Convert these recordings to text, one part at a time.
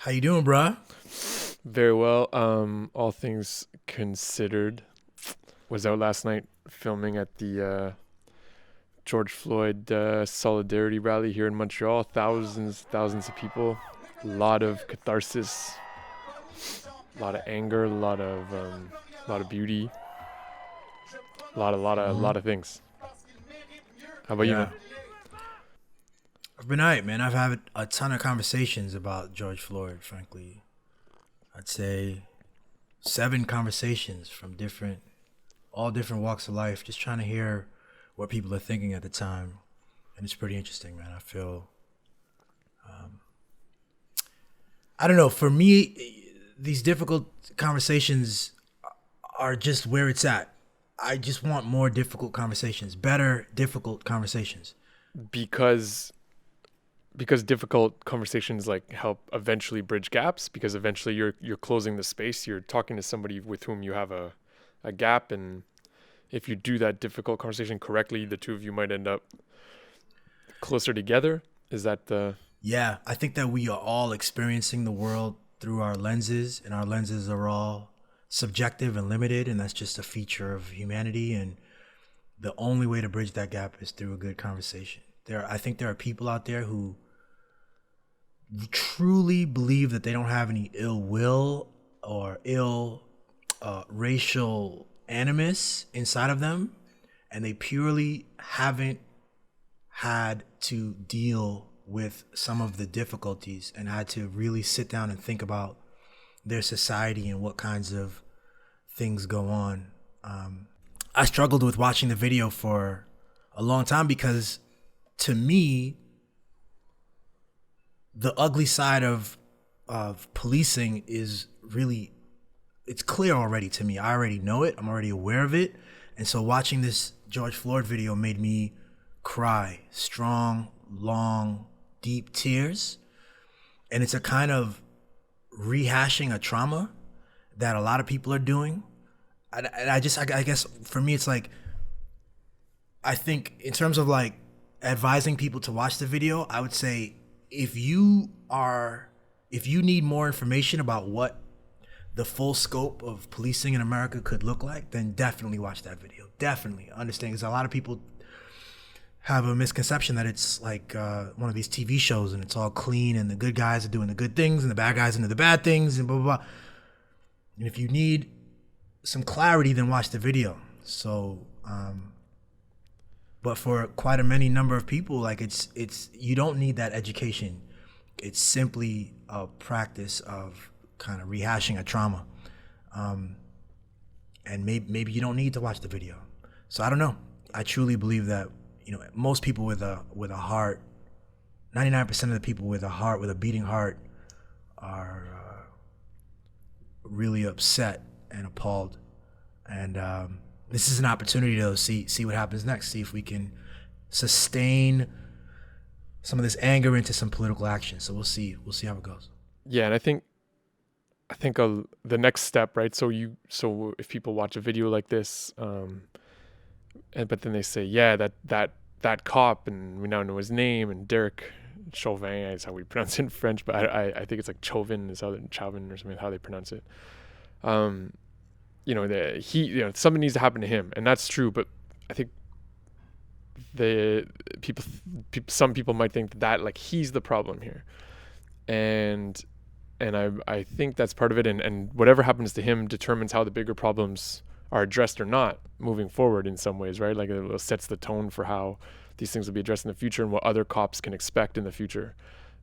How you doing, bruh? Very well. All things considered, was out last night filming at the George Floyd solidarity rally here in Montreal. Thousands of people. A lot of catharsis, a lot of anger, a lot of beauty, Hmm. lot of things. How about you, man? Yeah. I've been alright, man. I've had a ton of conversations about George Floyd, frankly. I'd say 7 conversations from all different walks of life, just trying to hear what people are thinking at the time. And it's pretty interesting, man. I don't know, for me, these difficult conversations are just where it's at. I just want more difficult conversations, better, difficult conversations. Because because difficult conversations like help eventually bridge gaps because eventually you're closing the space. You're talking to somebody with whom you have a gap, and if you do that difficult conversation correctly, the two of you might end up closer together. Is that the Yeah, I think that we are all experiencing the world through our lenses, and our lenses are all subjective and limited, and that's just a feature of humanity. And the only way to bridge that gap is through a good conversation. I think there are people out there who truly believe that they don't have any ill will or ill racial animus inside of them, and they purely haven't had to deal with some of the difficulties and had to really sit down and think about their society and what kinds of things go on. I struggled with watching the video for a long time because to me, the ugly side of policing is really, it's clear already to me. I already know it. I'm already aware of it. And so watching this George Floyd video made me cry strong, long, deep tears. And it's a kind of rehashing a trauma that a lot of people are doing. I guess for me, it's like, I think in terms of like advising people to watch the video, I would say if you are, if you need more information about what the full scope of policing in America could look like, then definitely watch that video. Definitely understand, because a lot of people have a misconception that it's like one of these TV shows and it's all clean and the good guys are doing the good things and the bad guys into the bad things and blah, blah, blah. And if you need some clarity, then watch the video. But for quite a many number of people, like it's you don't need that education. It's simply a practice of kind of rehashing a trauma. And maybe you don't need to watch the video. So I don't know. I truly believe that, most people with a heart, 99% of the people with a beating heart, are really upset and appalled. And this is an opportunity to see what happens next. See if we can sustain some of this anger into some political action. So we'll see. We'll see how it goes. yeah? And I think the next step, right? So if people watch a video like this, but then they say, yeah, that cop, and we now know his name, and Derek Chauvin is how we pronounce it in French, but I think it's like Chauvin is how Chauvin or something how they pronounce it. Um, something needs to happen to him, and that's true. But I think the some people might think that like he's the problem here, and I think that's part of it. And whatever happens to him determines how the bigger problems are addressed or not moving forward in some ways, right? Like it sets the tone for how these things will be addressed in the future and what other cops can expect in the future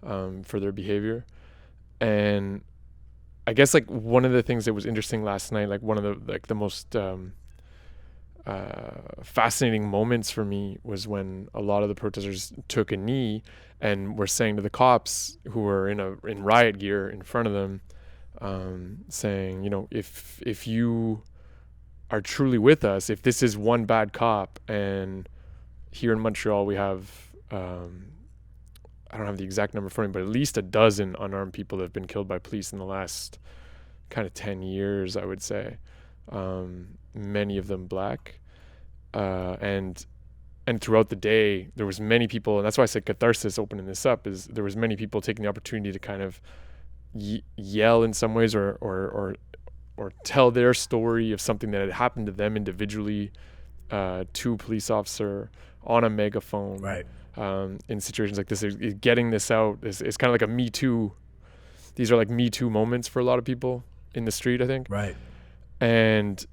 for their behavior. And I guess like one of the things that was interesting last night, like one of the most fascinating moments for me was when a lot of the protesters took a knee and were saying to the cops who were in riot gear in front of them, saying, if you are truly with us, if this is one bad cop, and here in Montreal we have I don't have the exact number for me, but at least a dozen unarmed people that have been killed by police in the last kind of 10 years, I would say. Many of them black. And throughout the day, there was many people, and that's why I said catharsis opening this up, is there was many people taking the opportunity to kind of yell in some ways or tell their story of something that had happened to them individually to a police officer on a megaphone. Right. In situations like this, getting this out is kind of like a Me Too. These are like Me Too moments for a lot of people in the street, I think. Right. And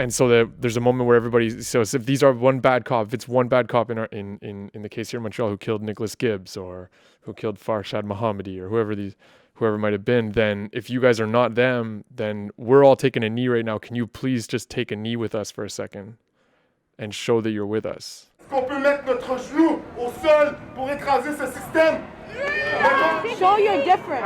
so there's a moment where everybody. So if these are one bad cop, if it's one bad cop in the case here in Montreal who killed Nicholas Gibbs or who killed Farshad Mohammadi or whoever might have been, then if you guys are not them, then we're all taking a knee right now. Can you please just take a knee with us for a second and show that you're with us? Qu'on peut mettre notre genou au sol pour écraser ce système. Show your difference.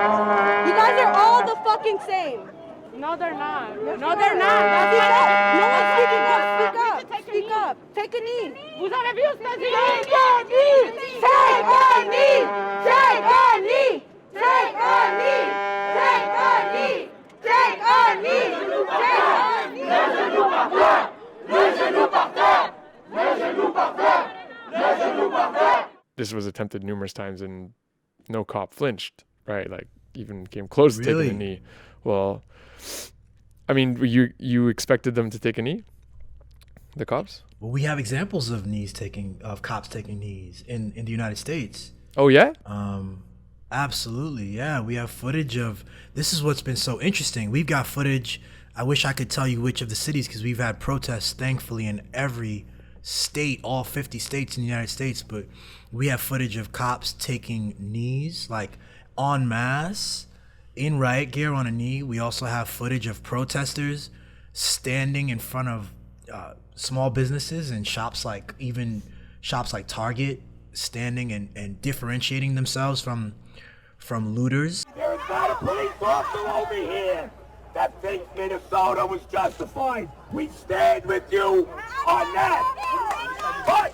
You guys are all the fucking same. No, they're not. No, they're not. Speak up. No one's speaking up. Speak up. Speak up. Take a knee. Vous avez vu ce Take a knee. Take a knee. Take a knee. Take a knee. Take a knee. Take a knee. Take a knee. Les genoux par terre. Les genoux par terre. Les genoux par terre. Les genoux par terre. This was attempted numerous times and no cop flinched, right? Like even came close to Really? taking a knee. Well, I mean, you expected them to take a knee? The cops? Well, we have examples of cops taking knees in the United States. Oh yeah? Absolutely, yeah. We have footage of. This is what's been so interesting. We've got footage. I wish I could tell you which of the cities, because we've had protests, thankfully, in every state, all 50 states in the United States. But we have footage of cops taking knees, like en masse, in riot gear on a knee. We also have footage of protesters standing in front of small businesses and shops like Target, standing and differentiating themselves from looters. There is not a police officer over here that thinks Minnesota was justified. We stand with you on that. But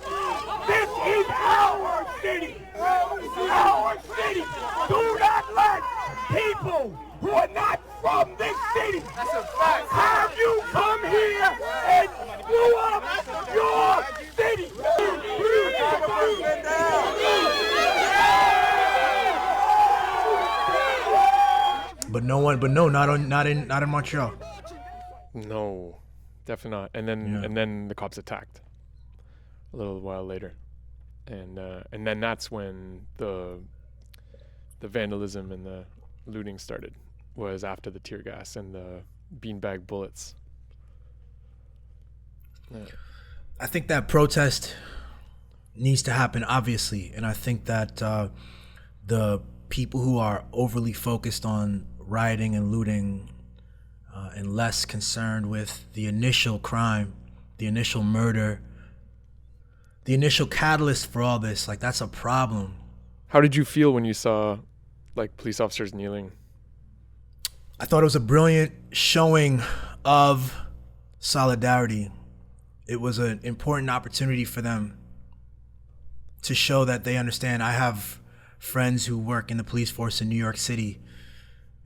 this is our city. Our city. Do not let people who are not from this city have you come here and screw up your city. Not in Montreal. No, definitely not. And then the cops attacked a little while later, and then that's when the vandalism and the looting started. Was after the tear gas and the beanbag bullets. Yeah. I think that protest needs to happen, obviously, and I think that the people who are overly focused on rioting and looting and less concerned with the initial crime, the initial murder, the initial catalyst for all this, like, that's a problem. How did you feel when you saw like police officers kneeling? I thought it was a brilliant showing of solidarity. It was an important opportunity for them to show that they understand. I have friends who work in the police force in New York City,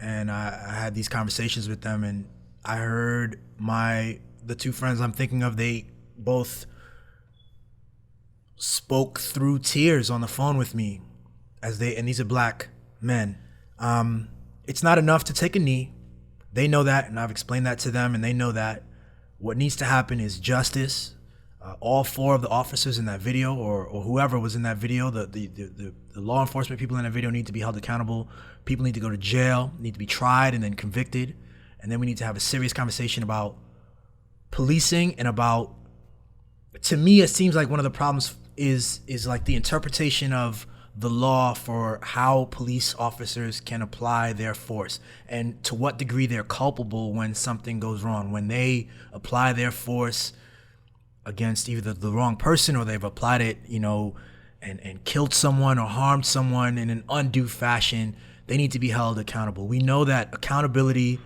and I had these conversations with them, and I heard the two friends I'm thinking of, they both spoke through tears on the phone with me and these are black men. It's not enough to take a knee. They know that, and I've explained that to them, and they know that. What needs to happen is justice. All four of the officers in that video, or whoever was in that video, the law enforcement people in that video need to be held accountable. People need to go to jail, need to be tried and then convicted. And then we need to have a serious conversation about policing and about, to me, it seems like one of the problems is like the interpretation of the law for how police officers can apply their force and to what degree they're culpable when something goes wrong, when they apply their force against either the wrong person or they've applied it, and killed someone or harmed someone in an undue fashion. They need to be held accountable. We know that accountability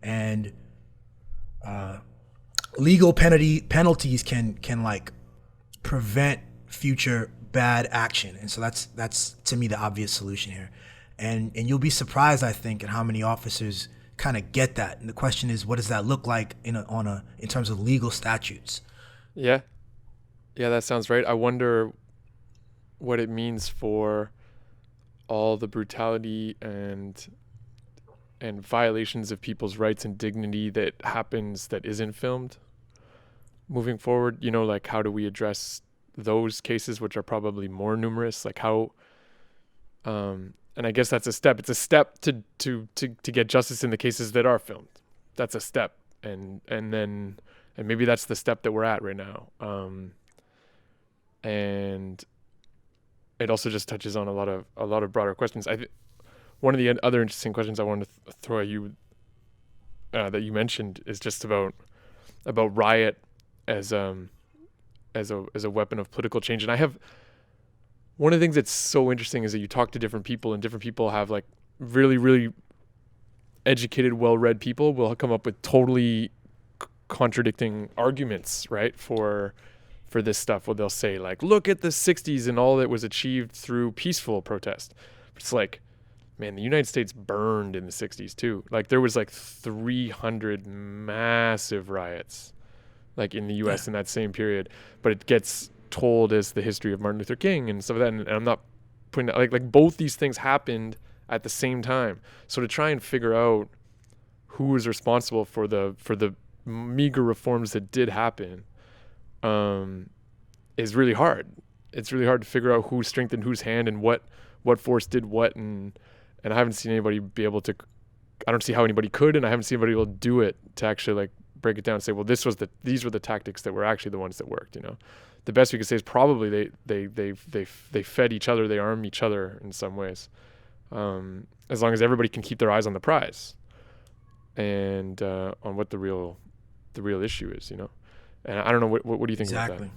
and legal penalties can like prevent future bad action, and so that's to me the obvious solution here, and you'll be surprised, I think, at how many officers kind of get that. And the question is, what does that look like in terms of legal statutes? Yeah, that sounds right. I wonder what it means for all the brutality and violations of people's rights and dignity that happens that isn't filmed moving forward? You know, like how do we address those cases, which are probably more numerous? Like how, and I guess that's a step. It's a step to get justice in the cases that are filmed. That's a step, and maybe that's the step that we're at right now. And it also just touches on a lot of broader questions. One of the other interesting questions I wanted to throw at you that you mentioned is just about riot as a weapon of political change. And I have one of the things that's so interesting is that you talk to different people, and different people have like really, really educated, well-read people will come up with totally contradicting arguments, right? For this stuff, where they'll say like, look at the 60s and all that was achieved through peaceful protest. It's like, man, the United States burned in the 60s too. Like there was like 300 massive riots like in the US in that same period, but it gets told as the history of Martin Luther King and stuff like that. And I'm not putting that, like both these things happened at the same time. So to try and figure out who was responsible for the meager reforms that did happen, is really hard. It's really hard to figure out who strengthened whose hand and what force did what, and I haven't seen anybody be able to. I don't see how anybody could, and I haven't seen anybody able to do it to actually like break it down and say, well, these were the tactics that were actually the ones that worked. You know, the best we could say is probably they fed each other, they armed each other in some ways, as long as everybody can keep their eyes on the prize, and on what the real issue is. You know. And I don't know, what do you think about that?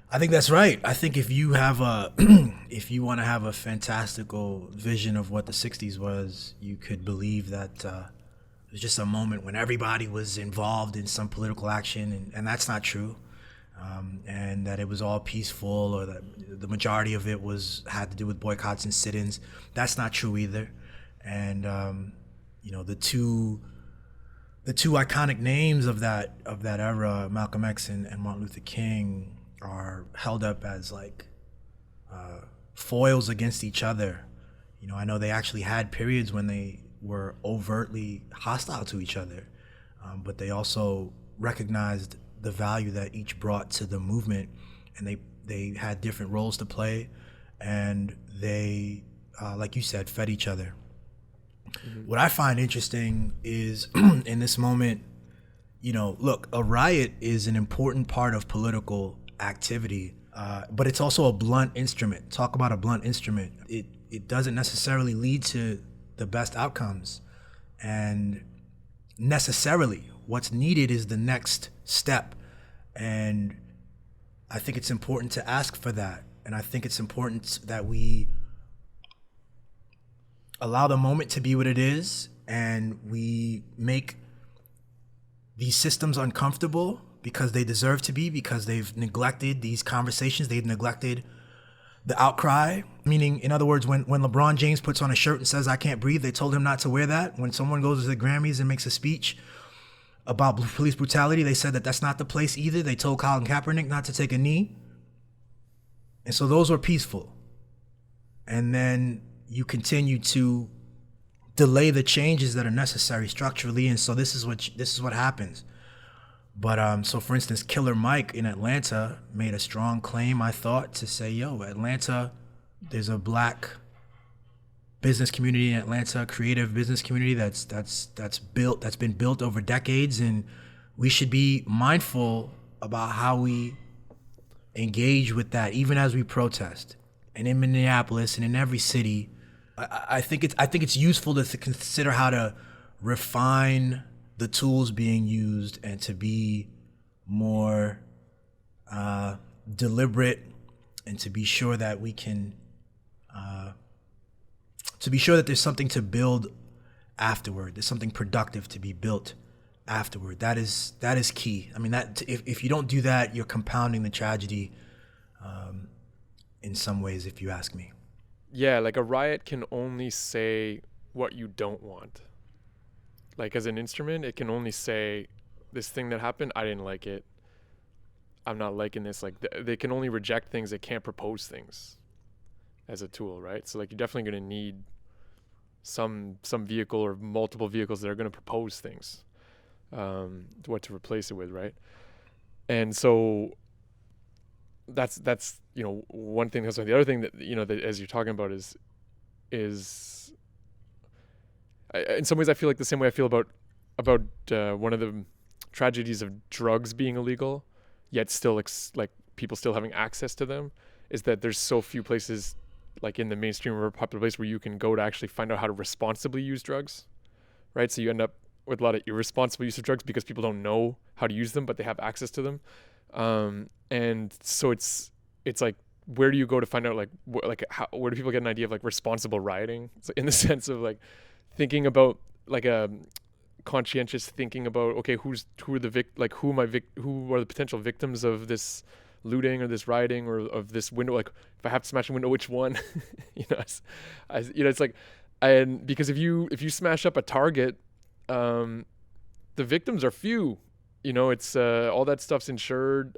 I think that's right. I think if you have if you want to have a fantastical vision of what the 60s was, you could believe that it was just a moment when everybody was involved in some political action, and that's not true. And that it was all peaceful, or that the majority of it had to do with boycotts and sit-ins. That's not true either. And you know, the two iconic names of that era, Malcolm X and Martin Luther King, are held up as like foils against each other. You know, I know they actually had periods when they were overtly hostile to each other, but they also recognized the value that each brought to the movement, and they had different roles to play, and they, like you said, fed each other. Mm-hmm. What I find interesting is in this moment, you know, look, a riot is an important part of political activity, but it's also a blunt instrument. Talk about a blunt instrument. It doesn't necessarily lead to the best outcomes, and necessarily what's needed is the next step. And I think it's important to ask for that, and I think it's important that we allow the moment to be what it is, and we make these systems uncomfortable because they deserve to be, because they've neglected these conversations, they've neglected the outcry. Meaning, in other words, when LeBron James puts on a shirt and says, "I can't breathe," they told him not to wear that. When someone goes to the Grammys and makes a speech about police brutality, they said that that's not the place either. They told Colin Kaepernick not to take a knee. And so those were peaceful. And then you continue to delay the changes that are necessary structurally, and so this is what happens. But so for instance, Killer Mike in Atlanta made a strong claim, I thought, to say, yo, Atlanta, there's a black business community in Atlanta, creative business community that's been built over decades, and we should be mindful about how we engage with that, even as we protest. And in Minneapolis and in every city, I think it's useful to consider how to refine the tools being used and to be more deliberate, and to be sure that we can to be sure that there's something to build afterward. There's something productive to be built afterward. That is key. I mean, that if you don't do that, you're compounding the tragedy in some ways, if you ask me. Yeah, like a riot can only say what you don't want. Like as an instrument, it can only say, this thing that happened, I didn't like it. I'm not liking this. Like they can only reject things. They can't propose things as a tool, right? So like you're definitely going to need some vehicle or multiple vehicles that are going to propose things, what to replace it with, right? And so that's one thing. The other thing that that as you're talking about is in some ways I feel like the same way I feel about one of the tragedies of drugs being illegal, yet still like people still having access to them, is that there's so few places like in the mainstream or popular place where you can go to actually find out how to responsibly use drugs, right? So you end up with a lot of irresponsible use of drugs because people don't know how to use them, but they have access to them. And so it's like, where do you go to find out where do people get an idea of like responsible rioting? So in the sense of like thinking about like a conscientious thinking about, okay, who are the potential victims of this looting or this rioting or of this window? Like if I have to smash a window, which one? It's like, and because if you smash up a Target, the victims are few. It's all that stuff's insured.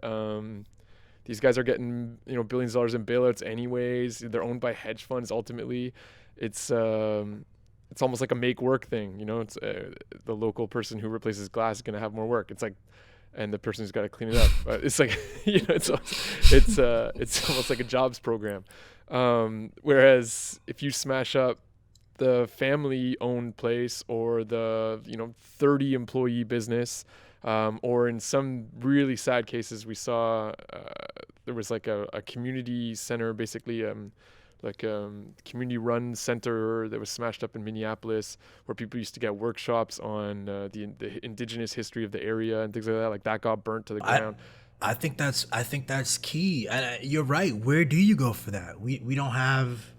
These guys are getting billions of dollars in bailouts anyways. They're owned by hedge funds. Ultimately, it's almost like a make work thing. It's the local person who replaces glass is gonna have more work. It's like, and the person who's got to clean it up. It's like it's almost like a jobs program. Whereas if you smash up the family-owned place or the 30 employee business, or in some really sad cases we saw there was like a community center, basically community run center that was smashed up in Minneapolis, where people used to get workshops on the indigenous history of the area and things like that. Like that got burnt to the ground. I think that's key. You're right. Where do you go for that? We don't have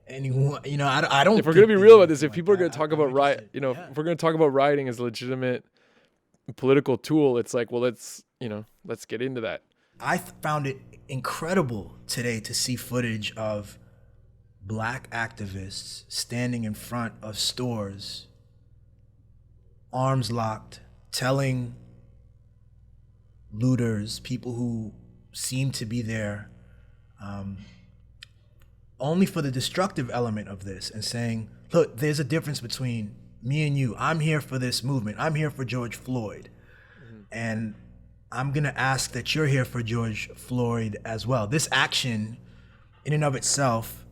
anyone. I don't. If we're gonna be real about this, if people are gonna talk about if we're gonna talk about rioting as a legitimate political tool, it's like, well, let's get into that. I found it incredible today to see footage of Black activists standing in front of stores, arms locked, telling looters, people who seem to be there only for the destructive element of this, and saying, look, there's a difference between me and you. I'm here for this movement. I'm here for George Floyd. And I'm going to ask that you're here for George Floyd as well. This action in and of itself,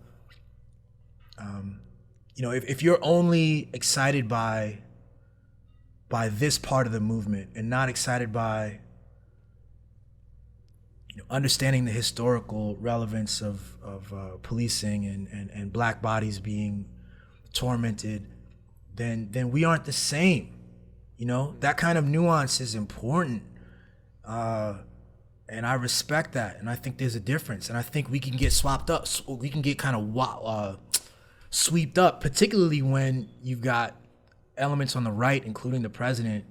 if you're only excited by this part of the movement and not excited by understanding the historical relevance of policing and Black bodies being tormented, then we aren't the same. That kind of nuance is important. And I respect that. And I think there's a difference. And I think we can get swapped up. We can get kind of swept up, particularly when you've got elements on the right, including the president,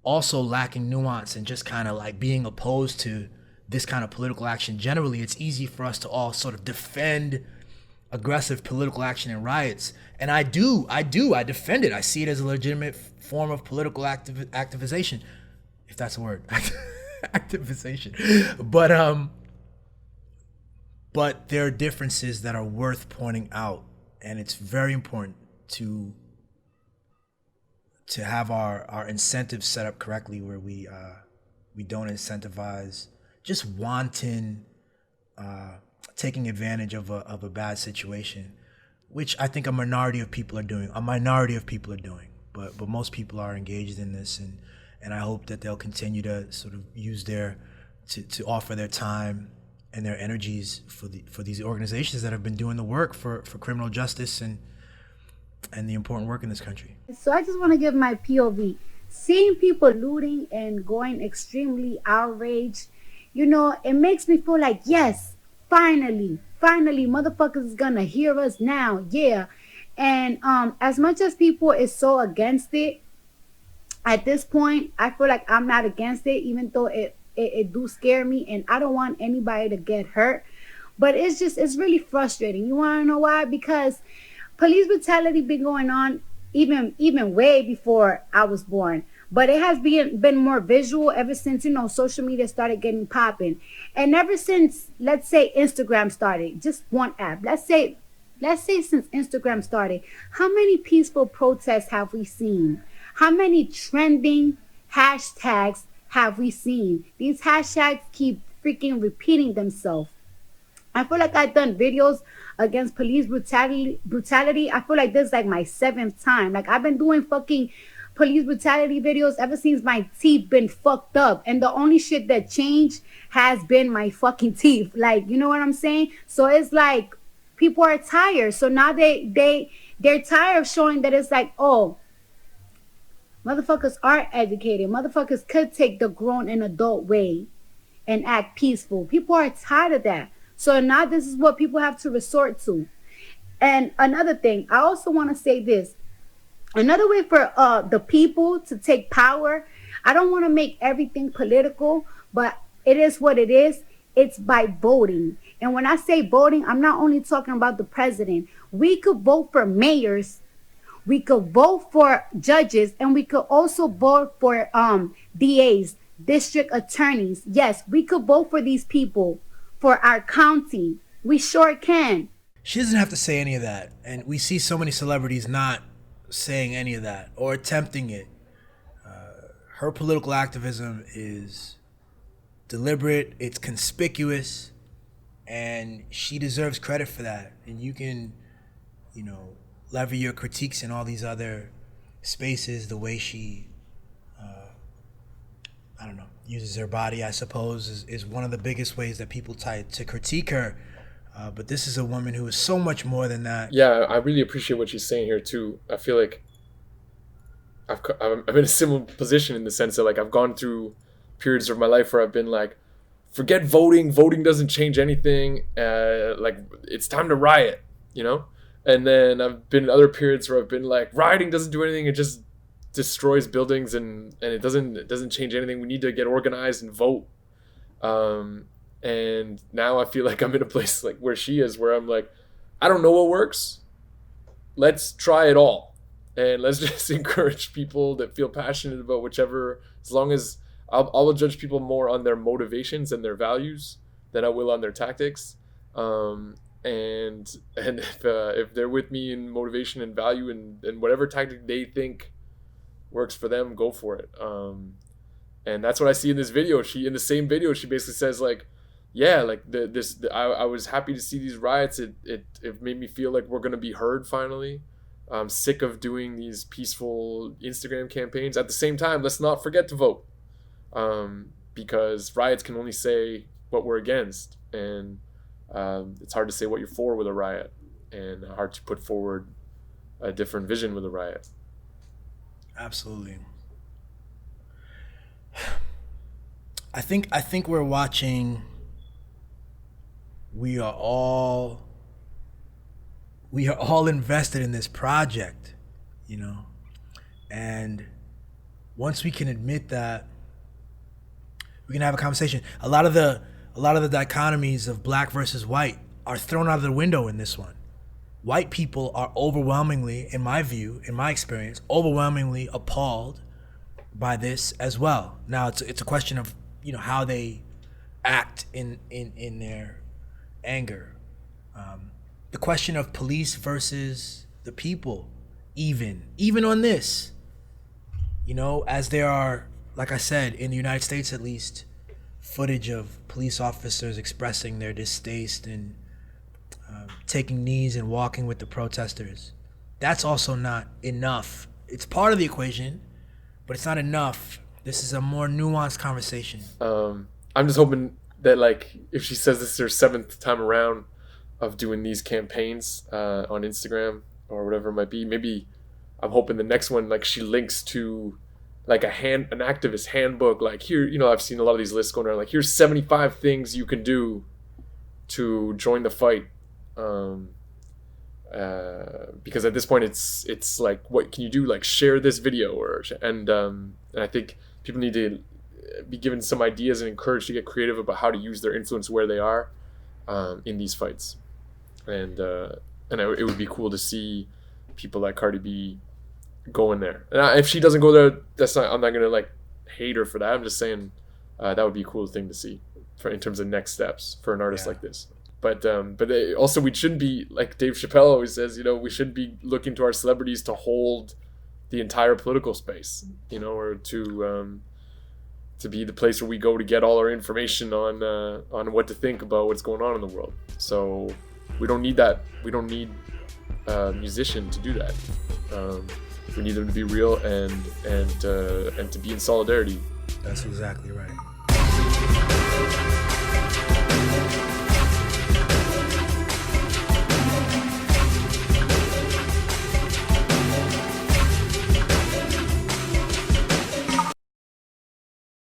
also lacking nuance and just kind of like being opposed to this kind of political action. Generally, it's easy for us to all sort of defend aggressive political action and riots. And I defend it. I see it as a legitimate form of political activization, if that's a word, activization. But there are differences that are worth pointing out, and it's very important to have our incentives set up correctly, where we don't incentivize just wanton taking advantage of a bad situation, which I think a minority of people are doing. But most people are engaged in this, and I hope that they'll continue to sort of use to offer their time and their energies for these organizations that have been doing the work for criminal justice and the important work in this country. So I just want to give my POV. Seeing people looting and going extremely outraged, it makes me feel like, yes, finally, motherfuckers is gonna hear us now, yeah. And as much as people is so against it, at this point, I feel like I'm not against it, even though it do scare me, and I don't want anybody to get hurt. But it's really frustrating. You want to know why? Because police brutality been going on even way before I was born. But it has been more visual ever since, social media started getting popping. And ever since, let's say, Instagram started, just one app. Let's say let's say since Instagram started, how many peaceful protests have we seen? How many trending hashtags have we seen? These hashtags keep freaking repeating themselves. I feel like I've done videos against police brutality. I feel like this is like my 7th time. Like I've been doing fucking police brutality videos ever since my teeth been fucked up. And the only shit that changed has been my fucking teeth. Like, you know what I'm saying? So it's like people are tired. So now they're tired of showing that it's like, oh, motherfuckers are educated. Motherfuckers could take the grown and adult way and act peaceful. People are tired of that. So now this is what people have to resort to. And another thing, I also want to say this. Another way for the people to take power, I don't want to make everything political, but it is what it is. It's by voting. And when I say voting, I'm not only talking about the president. We could vote for mayors, we could vote for judges, and we could also vote for DAs, district attorneys. Yes, we could vote for these people for our county. We sure can. She doesn't have to say any of that. And we see so many celebrities not saying any of that or attempting it. Her political activism is deliberate, it's conspicuous, and she deserves credit for that. And you can, lever your critiques in all these other spaces, the way she, uses her body, I suppose, is one of the biggest ways that people try to critique her. But this is a woman who is so much more than that. Yeah, I really appreciate what she's saying here too. I feel like I'm in a similar position in the sense that like I've gone through periods of my life where I've been like, forget voting. Voting doesn't change anything. Like it's time to riot, And then I've been in other periods where I've been like, rioting doesn't do anything. It just destroys buildings and it doesn't change anything. We need to get organized and vote. And now I feel like I'm in a place like where she is, where I'm like, I don't know what works. Let's try it all. And let's just encourage people that feel passionate about whichever, as long as I'll judge people more on their motivations and their values than I will on their tactics. And if they're with me in motivation and value and whatever tactic they think works for them, go for it. And that's what I see in this video. In the same video, she basically says like, yeah, like I was happy to see these riots. It made me feel like we're going to be heard finally. I'm sick of doing these peaceful Instagram campaigns. At the same time, let's not forget to vote. Because riots can only say what we're against. And it's hard to say what you're for with a riot. And hard to put forward a different vision with a riot. Absolutely. I think we're watching. We are all invested in this project, and once we can admit that, we can have a conversation. A lot of the dichotomies of black versus white are thrown out of the window in this one. White people are overwhelmingly, in my view, in my experience, overwhelmingly appalled by this as well. Now it's a question of how they act in their anger. The question of police versus the people, even on this, as there are, like I said, in the United States at least, footage of police officers expressing their distaste and taking knees and walking with the protesters. That's also not enough. It's part of the equation, but it's not enough. This is a more nuanced conversation. I'm just hoping that, like, if she says this is her 7th time around of doing these campaigns on Instagram or whatever it might be, maybe I'm hoping the next one, like, she links to like an activist handbook. Like, here, I've seen a lot of these lists going around. Like, here's 75 things you can do to join the fight. Because at this point it's like, what can you do? Like, share this video and I think people need to be given some ideas and encouraged to get creative about how to use their influence where they are in these fights. And it would be cool to see people like CardiB go in there. And if she doesn't go there, I'm not gonna like hate her for that. I'm just saying that would be a cool thing to see in terms of next steps for an artist like this. But also we shouldn't be, like Dave Chappelle always says, you know, we shouldn't be looking to our celebrities to hold the entire political space, you know, or to be the place where we go to get all our information on what to think about what's going on in the world. So we don't need that. We don't need a musician to do that. We need them to be real and to be in solidarity. That's exactly right.